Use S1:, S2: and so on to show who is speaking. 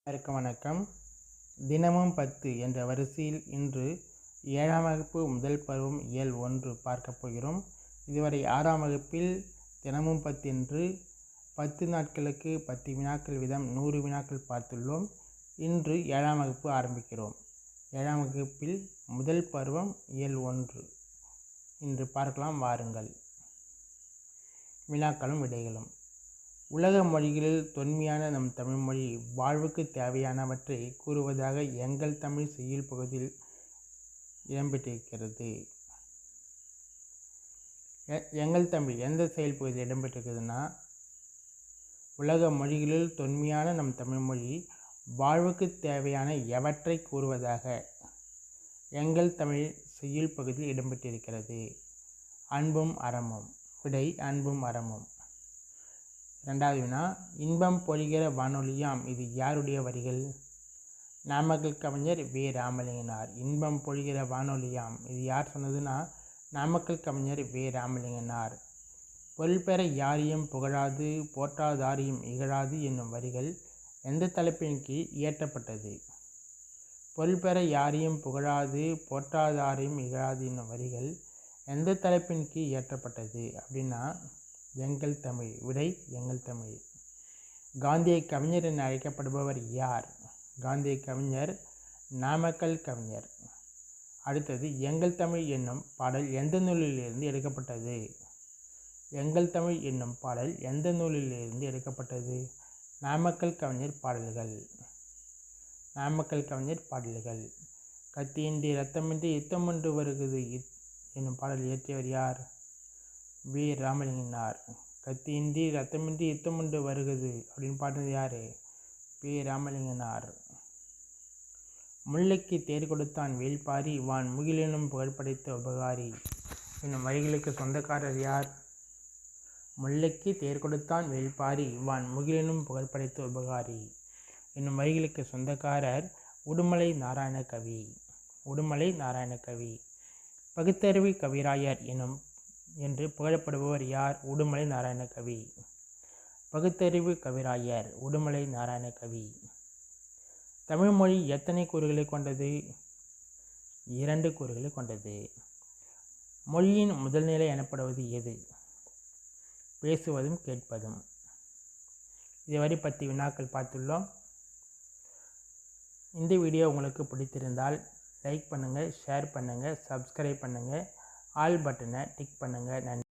S1: வணக்கம். தினமும் 10 என்ற வரிசையில் இன்று 7ஆம் வகுப்பு முதல் பருவம் இயல் 1 பார்க்கப் போகிறோம். இதுவரை 6ஆம் வகுப்பில் தினமும் 10 என்று 10 நாட்களுக்கு 10 வினாக்கள் வீதம் 100 வினாக்கள் பார்த்துள்ளோம். இன்று 7ஆம் வகுப்பு ஆரம்பிக்கிறோம். 7ஆம் வகுப்பில் முதல் பருவம் இயல் 1 இன்று பார்க்கலாம் வாருங்கள். வினாக்களும் விடைகளும். உலக மொழிகளில் தொன்மையான நம் தமிழ்மொழி வாழ்வுக்கு தேவையானவற்றை கூறுவதாக எங்கள் தமிழ் செய்யுள் பகுதியில் இடம்பெற்றிருக்கிறது. எங்கள் தமிழ் எந்த செயல் பகுதியில் இடம்பெற்றிருக்குதுன்னா, உலக மொழிகளில் தொன்மையான நம் தமிழ்மொழி வாழ்வுக்கு தேவையான எவற்றை கூறுவதாக எங்கள் தமிழ் செய்யுள் பகுதியில் இடம்பெற்றிருக்கிறது. அன்பும் அறமும். விடை அன்பும் அறமும். 2வது வினா, இன்பம் பொழிகிற வானொலியாம் இது யாருடைய வரிகள்? நாமக்கல் கவிஞர் வே. ராமலிங்கனார். இன்பம் பொழிகிற வானொலியாம் இது யார் சொன்னதுன்னா நாமக்கல் கவிஞர் வே. ராமலிங்கனார். பொருள் பெற யாரையும் புகழாது போற்றாதாரையும் இகழாது என்னும் வரிகள் எந்த தலைப்பின் கீழ் இயற்றப்பட்டது? பொருள் பெற யாரையும் புகழாது போற்றாதாரையும் இகழாது என்னும் வரிகள் எந்த தலைப்பின் கீழ் இயற்றப்பட்டது அப்படின்னா எங்கள் தமிழ். விடை எங்கள் தமிழ். காந்திய கவிஞர் என அழைக்கப்படுபவர் யார்? காந்திய கவிஞர் நாமக்கல் கவிஞர். அடுத்தது, எங்கள் தமிழ் என்னும் பாடல் எந்த நூலிலிருந்து எடுக்கப்பட்டது? எங்கள் தமிழ் என்னும் பாடல் எந்த நூலிலிருந்து எடுக்கப்பட்டது? நாமக்கல் கவிஞர் பாடல்கள். நாமக்கல் கவிஞர் பாடல்கள். கத்தியின்றி இரத்தமின்றி யுத்தமொன்று வருகிறது என்னும் பாடல் இயற்றியவர் யார்? வே. ராமலிங்கனார். கத்தியின்றி ரத்தமின்றி யுத்தமொன்று வருகிறது அப்படின்னு பாடினது யாரு? வே. ராமலிங்கனார். முல்லைக்கு தேர் கொடுத்தான் வேல்பாரி வான் முகிலெனும் புகழ்படைத்த உபகாரி என்னும் வரிகளுக்கு சொந்தக்காரர் யார்? முல்லைக்கு தேர் கொடுத்தான் வேல்பாரி வான் முகிலெனும் புகழ்படைத்த உபகாரி என்னும் வரிகளுக்கு சொந்தக்காரர் உடுமலை நாராயணகவி. உடுமலை நாராயணகவி. பகுத்தறிவு கவிராயர் என்று புகழப்படுபவர் யார்? உடுமலை நாராயணகவி. பகுத்தறிவு கவிராயர் உடுமலை நாராயணகவி. தமிழ்மொழி எத்தனை கூறுகளை கொண்டது? 2 கூறுகளை கொண்டது. மொழியின் முதல் நிலை எனப்படுவது எது? பேசுவதும் கேட்பதும். இதுவரை 10 வினாக்கள் பார்த்துள்ளோம். இந்த வீடியோ உங்களுக்கு பிடித்திருந்தால் லைக் பண்ணுங்கள், ஷேர் பண்ணுங்கள், சப்ஸ்கிரைப் பண்ணுங்கள், ஆல் பட்டனை டிக் பண்ணுங்கள். நன்றி.